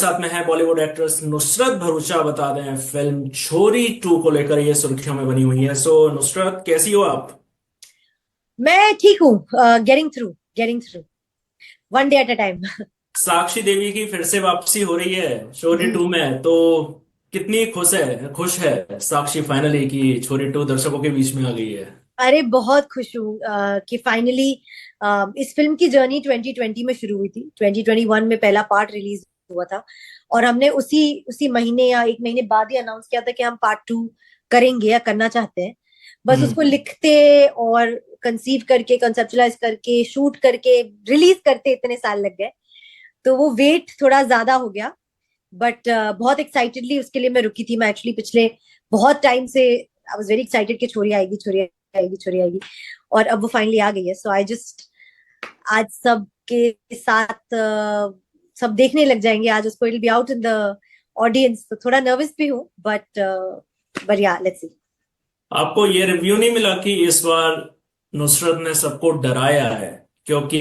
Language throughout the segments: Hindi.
साथ में है बॉलीवुड एक्ट्रेस नुसरत भरूचा। बता दें फिल्म छोरी 2 को लेकर ये सुर्खियों में बनी हुई है। सो नुसरत, कैसी हो आप? मैं ठीक हूँ। Getting through one day at a time. Sakshi Devi की फिर से वापसी हो रही है छोरी 2 में, तो कितनी खुश है साक्षी फाइनली कि छोरी 2 दर्शकों के बीच में आ गई है। अरे बहुत खुश हूँ कि फाइनली इस फिल्म की जर्नी 2020 में शुरू हुई थी। 2021 में पहला पार्ट रिलीज हुआ था और हमने उसी उसी महीने या एक महीने बाद ही अनाउंस किया था कि हम पार्ट 2 करेंगे या करना चाहते हैं। बस उसको हम्म। लिखते और कंसीव करके कंसेप्चुलाइज करके शूट करके रिलीज करते इतने साल लग गए, तो वो वेट थोड़ा ज्यादा हो गया। बट बहुत एक्साइटेडली उसके लिए मैं रुकी थी। मैं एक्चुअली पिछले बहुत टाइम से आई वाज वेरी एक्साइटेड कि छोरी आएगी, छोरी आएगी, छोरी आएगी। और अब वो फाइनली आ गई है। सो आई जस्ट आज सबके साथ सब देखने लग जाएंगे आज उसको। It will be out in the audience, तो थोड़ा नर्वस भी हूँ बट या लेट्स सी। आपको ये रिव्यू नहीं मिला कि इस बार नुसरत ने सबको डराया है? क्योंकि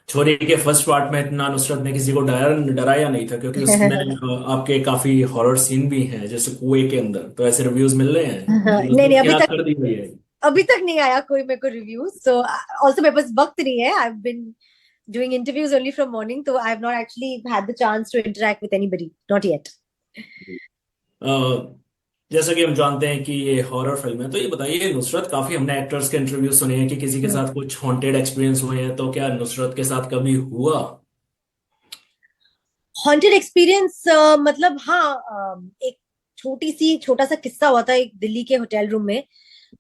छोरी के फर्स्ट पार्ट में इतना नुसरत ने किसी को डराया नहीं था, क्योंकि उसमें आपके काफी हॉरर सीन भी हैं, जैसे कुएं के अंदर। तो ऐसे रिव्यूज मिल रहे हैं कि नहीं नहीं, नुसरत की आग कर दी हुई है। अभी तक नहीं आया कोई मेरे को रिव्यू। सो ऑल्सो मेरे पास वक्त नहीं है। I have been doing interviews only from morning, so I have not actually had the chance to interact with anybody, not yet. अ, जैसा कि हम जानते हैं कि ये हॉरर फिल्म है, तो ये बताइए नुसरत, काफी हमने एक्टर्स के इंटरव्यू सुने हैं कि किसी के साथ कुछ हॉन्टेड एक्सपीरियंस हुए हैं, तो क्या नुसरत के साथ कभी हुआ? हॉन्टेड एक्सपीरियंस मतलब हाँ, एक छोटा सा किस्सा हुआ था एक दिल्ली के होटल रूम में।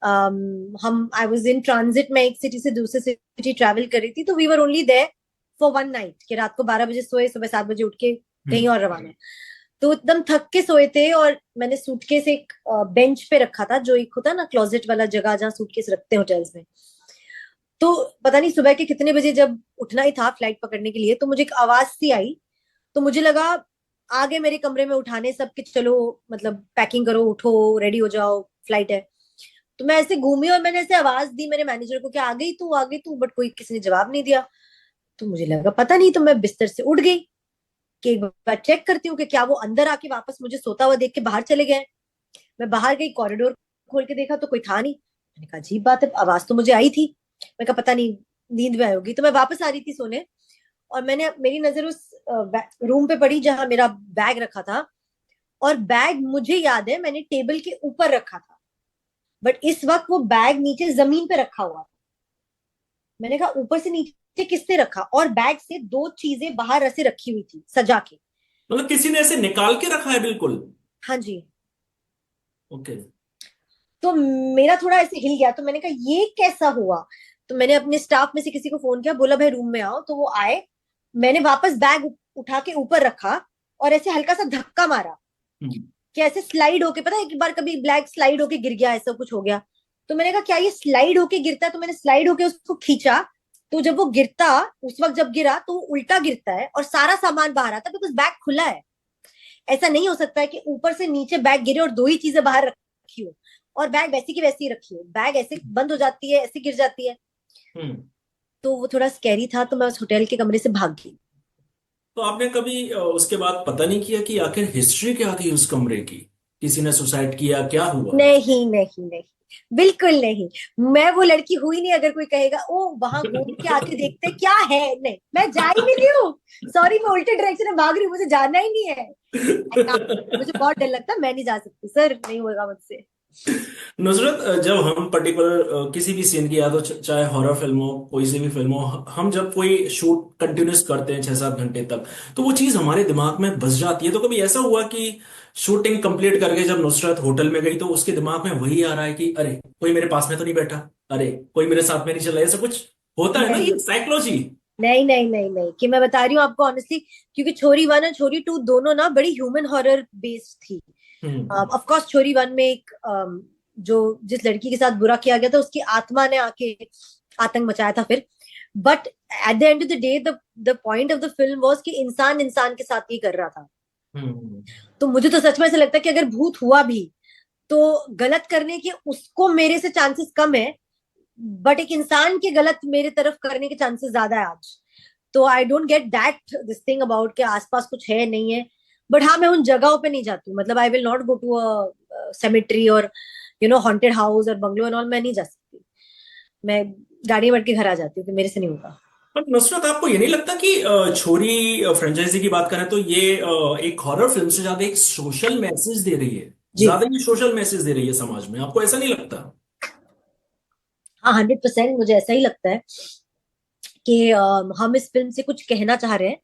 हम आई वाज इन ट्रांजिट, मैं एक सिटी से दूसरे सिटी ट्रैवल कर रही थी, तो we were only there for one night कि रात को 12 बजे सोए, सुबह 7 बजे उठ के कहीं हम्म। और रवाना। तो एकदम थक के सोए थे और मैंने सूटकेस एक बेंच पे रखा था, जो एक होता है ना क्लोजेट वाला जगह जहाँ सूटकेस रखते हैं होटल्स में। तो पता नहीं सुबह के कितने बजे जब उठना ही था फ्लाइट पकड़ने के लिए, तो मुझे एक आवाज सी आई। तो मुझे लगा आगे मेरे कमरे में उठाने सब कि चलो, मतलब पैकिंग करो, उठो, रेडी हो जाओ, फ्लाइट है। तो मैं ऐसे घूमी और मैंने ऐसे आवाज दी मेरे मैनेजर को कि आ गई तू, आ गई तू, बट कोई किसी ने जवाब नहीं दिया। तो मुझे लगा पता नहीं, तो मैं बिस्तर से उठ गई कि एक बार चेक करती हूँ कि क्या वो अंदर आके वापस मुझे सोता हुआ देख के बाहर चले गए। मैं बाहर गई, कॉरिडोर खोल के देखा तो कोई था नहीं। मैंने कहा अजीब बात है, आवाज तो मुझे आई थी। मैं कहा पता नहीं नींद में आई होगी। तो मैं वापस आ रही थी सोने और मैंने मेरी नजर उस रूम पे पड़ी जहां मेरा बैग रखा था। और बैग मुझे याद है मैंने टेबल के ऊपर रखा था, बट इस वक्त वो बैग नीचे जमीन पे रखा हुआ था। मैंने कहा ऊपर से नीचे किसने रखा, और बैग से दो चीजें बाहर ऐसे रखी हुई थी सजा के। मतलब किसी ने ऐसे निकाल के रखा है बिल्कुल? हाँ जी। ओके। तो मेरा थोड़ा ऐसे हिल गया, तो मैंने कहा ये कैसा हुआ। तो मैंने अपने स्टाफ में से किसी को फोन किया, बोला भाई रूम में आओ, तो वो आए। मैंने वापस बैग उठा के ऊपर रखा और ऐसे हल्का सा धक्का मारा हम्म। कि ऐसे स्लाइड होके, पता है एक बार कभी ब्लैक स्लाइड होके गिर गया, ऐसा कुछ हो गया। तो मैंने कहा क्या ये स्लाइड होके गिरता है, तो मैंने स्लाइड होके उसको खींचा। तो जब वो गिरता, उस वक्त जब गिरा तो वो उल्टा गिरता है और सारा सामान बाहर आता है, बिकॉज बैग खुला है। ऐसा नहीं हो सकता है कि ऊपर से नीचे बैग गिरे और दो ही चीजें बाहर रखी हो और बैग वैसी की वैसी ही रखी हो। बैग ऐसे बंद हो जाती है, ऐसे गिर जाती है। हम्म। तो वो थोड़ा स्कैरी था, तो मैं उस होटल के कमरे से भाग गई। तो आपने कभी उसके बाद पता नहीं किया कि आखिर हिस्ट्री क्या थी उस कमरे की? किसी ने सुसाइड किया, क्या हुआ? नहीं नहीं नहीं, बिल्कुल नहीं। मैं वो लड़की हुई नहीं अगर कोई कहेगा ओ वहां घूम के आके देखते क्या है। नहीं, मैं जा ही नहीं रही हूँ। सॉरी, मैं उल्टे डायरेक्शन में भाग रही हूँ, मुझे जाना ही नहीं है। मुझे बहुत डर लगता है, मैं नहीं जा सकती सर, नहीं होगा मुझसे। नुसरत, जब हम पर्टिकुलर किसी भी सीन की याद हो, चाहे हॉरर फिल्म हो, कोई सी भी फिल्म हो, हम जब कोई शूट कंटिन्यूस करते हैं 6-7 घंटे तक, तो वो चीज हमारे दिमाग में बस जाती है। तो कभी ऐसा हुआ कि शूटिंग कंप्लीट करके जब नुसरत होटल में गई, तो उसके दिमाग में वही आ रहा है कि अरे कोई मेरे पास में तो नहीं बैठा, अरे कोई मेरे साथ में नहीं चला, ऐसा कुछ होता है ना, नहीं ये साइकोलॉजी। नहीं नहीं नहीं नहीं, कि मैं बता रही हूँ आपको ऑनेस्टली, क्योंकि छोरी वन और छोरी टू दोनों ना बड़ी ह्यूमन हॉरर बेस्ड थी। हम्म। ऑफ कोर्स छोरी वन में एक जो जिस लड़की के साथ बुरा किया गया था उसकी आत्मा ने आके आतंक मचाया था फिर। But at the end of the day the point of the film was कि इंसान इंसान के साथ ही कर रहा था। हम्म। तो मुझे तो सच में ऐसा लगता है कि अगर भूत हुआ भी तो गलत करने के उसको मेरे से चांसेस कम है, बट एक इंसान के गलत मेरे तरफ करने के चांसेस ज्यादा है आज। तो I don't get that this thing about के आसपास कुछ है नहीं है. बट हाँ, मैं उन जगहों पे नहीं जाती हूँ. मतलब I will not go to a cemetery और हॉन्टेड हाउस और बंगलो एंड ऑल. मैं नहीं जा सकती. मैं गाड़ी में बैठ के घर आ जाती हूँ कि मेरे से नहीं होगा. पर नुसरत, आपको ये नहीं लगता कि छोरी फ्रेंचाइजी की बात करें तो ये एक हॉरर फिल्म से ज्यादा एक सोशल मैसेज दे रही है, जी. ज्यादा ही सोशल मैसेज दे रही है समाज में, आपको ऐसा नहीं लगता? हाँ, 100% मुझे ऐसा ही लगता है कि हम इस फिल्म से कुछ कहना चाह रहे हैं.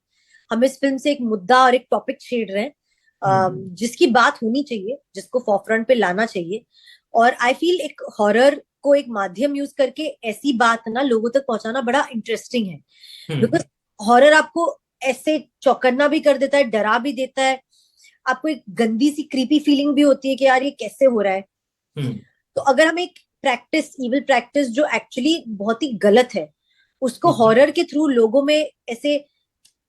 हम इस फिल्म से एक मुद्दा और एक टॉपिक छेड़ रहे हैं, हम्म। जिसकी बात होनी चाहिए, जिसको फॉरफ्रंट पे लाना चाहिए. और आई फील एक हॉरर को एक माध्यम यूज करके ऐसी बात ना लोगों तक पहुंचाना बड़ा इंटरेस्टिंग है. हम्म। बिकॉज हॉरर आपको ऐसे चौकन्ना भी कर देता है, डरा भी देता है. आपको एक गंदी सी क्रीपी फीलिंग भी होती है कि यार ये कैसे हो रहा है. हम्म। तो अगर हम एक प्रैक्टिस, इविल प्रैक्टिस जो एक्चुअली बहुत ही गलत है, उसको हम्म। हॉरर के थ्रू लोगों में ऐसे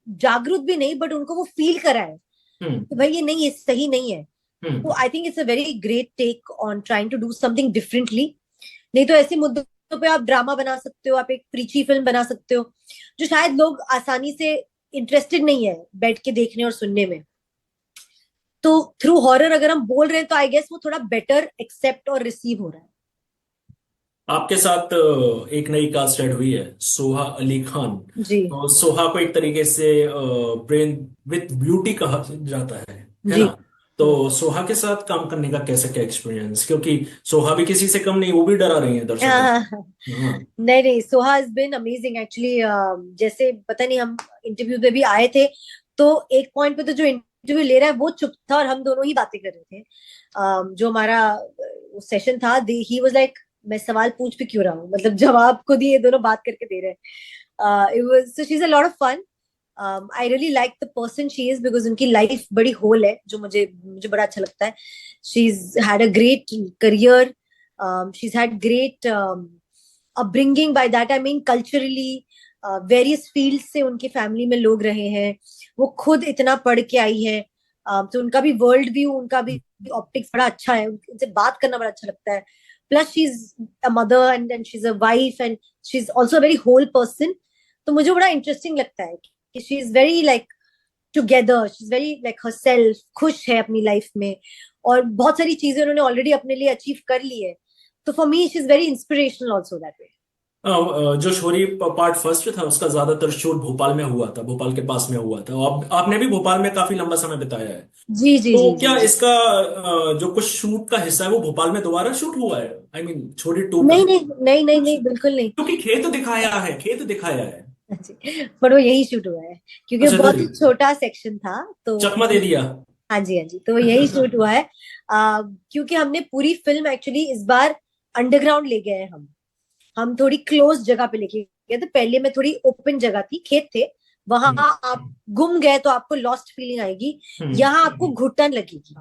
जागरूक भी नहीं बट उनको वो फील कराए हम्म। कि भाई ये नहीं, ये सही नहीं है. तो hmm. I think it's a very great take on trying to do something differently. नहीं तो ऐसे मुद्दों पे आप ड्रामा बना सकते हो, आप एक प्रीची फिल्म बना सकते हो जो शायद लोग आसानी से इंटरेस्टेड नहीं है बैठ के देखने और सुनने में. तो थ्रू हॉरर अगर हम बोल रहे हैं तो आई गेस वो थोड़ा बेटर एक्सेप्ट और रिसीव हो रहा है. आपके साथ एक नई कास्ट ऐड हुई है, सोहा अली खान। जी. तो सोहा को एक तरीके से ब्रेन विथ ब्यूटी कहा जाता है जी. ना? तो सोहा के साथ काम करने का कैसा क्या एक्सपीरियंस, क्योंकि सोहा भी किसी से कम नहीं, वो भी डरा रही है दर्शकों हाँ, को। हाँ। नहीं नहीं, Soha is been amazing actually. जैसे पता नहीं, हम इंटरव्यू पे भी आए थे तो एक पॉइंट पे तो जो इंटरव्यू ले रहा है वो चुप था और हम दोनों ही बातें कर रहे थे. जो हमारा सेशन था, ही वाज लाइक मैं सवाल पूछ भी क्यों रहा हूँ, मतलब जवाब खुद ही ये दोनों बात करके दे रहे हैं. It was, so she is a lot of fun. I really like the person she is because उनकी लाइफ बड़ी होल है, जो मुझे मुझे बड़ा अच्छा लगता है. She is had a great career. She is had great upbringing. By that I mean culturally various field से उनके फैमिली में लोग रहे हैं. वो खुद इतना पढ़ के आई है. तो उनका भी वर्ल्ड व्यू, उनका भी ऑप्टिक्स बड़ा अच्छा है. उनसे बात करना बड़ा अच्छा लगता है. Plus she is a mother and she is a wife and she is also very whole person. तो मुझे बड़ा इंटरेस्टिंग लगता है कि she is very like together, she is very like herself, खुश है अपनी लाइफ में और बहुत सारी चीजें उन्होंने ऑलरेडी अपने लिए अचीव कर ली है. तो for me she is very inspirational also that way. जो शोरी पार्ट फर्स्ट था उसका ज्यादातर शूट भोपाल में हुआ था, भोपाल के पास में हुआ था। आपने भी भोपाल में काफी लंबा समय बिताया है। जी जी जी तो जी क्या जी. इसका जो कुछ शूट का हिस्सा है वो भोपाल में दोबारा शूट हुआ है? आई मीन छोरी टू का नहीं नहीं नहीं नहीं कुछ, नहीं, बिल्कुल नहीं. क्योंकि खेत दिखाया है, खेत दिखाया है। जी, पर वो यही शूट हुआ है क्योंकि वो अच्छा, इधर बहुत ही ही छोटा सेक्शन था. तो चकमा दे दिया। हाँ जी, हाँ जी, तो वो यही शूट हुआ है. क्योंकि हमने पूरी फिल्म एक्चुअली इस बार अंडरग्राउंड ले गए हैं हम थोड़ी क्लोज जगह पे लेके गए. तो पहले में थोड़ी ओपन जगह थी, खेत थे. वहां हम्म। आप गुम गए तो आपको लॉस्ट फीलिंग आएगी. हम्म। यहाँ आपको घुटन लगेगी.